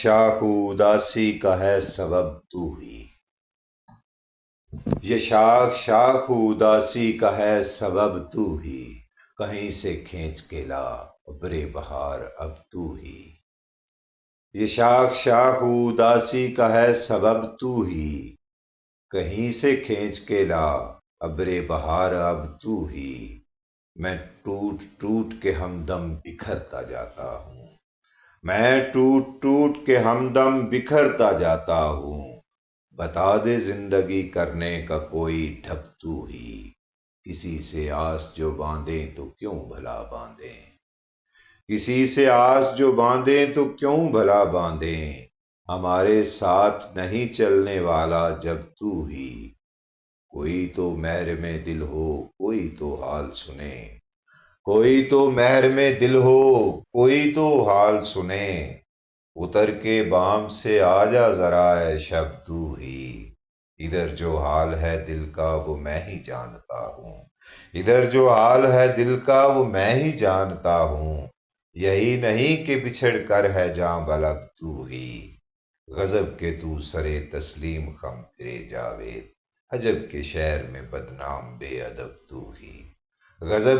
شاخ اداسی کا ہے سبب تو ہی، یہ شاخ اداسی کا ہے سبب تو ہی، کہیں سے کھینچ کے لا ابر بہار اب تو ہی، یہ شاخ اداسی کا ہے سبب تو ہی، کہیں سے کھینچ کے لا ابر بہار اب تو ہی، میں ٹوٹ ٹوٹ کے ہمدم بکھرتا جاتا ہوں، میں ٹوٹ ٹوٹ کے ہمدم بکھرتا جاتا ہوں، بتا دے زندگی کرنے کا کوئی ڈھب تو ہی، کسی سے آس جو باندھیں تو کیوں بھلا باندھیں، کسی سے آس جو باندھیں تو کیوں بھلا باندھیں، ہمارے ساتھ نہیں چلنے والا جب تو ہی، کوئی تو مہر میں دل ہو کوئی تو حال سنے، کوئی تو مہر میں دل ہو کوئی تو حال سنے، اتر کے بام سے آ جا ذرا اے شب تو ہی، ادھر جو حال ہے دل کا وہ میں ہی جانتا ہوں، ادھر جو حال ہے دل کا وہ میں ہی جانتا ہوں، یہی نہیں کہ بچھڑ کر ہے جاں بلب تو ہی، غضب کے تو سرے تسلیم خم تیرے جاوید، عجب کے شہر میں بدنام بے ادب تو ہی، غضب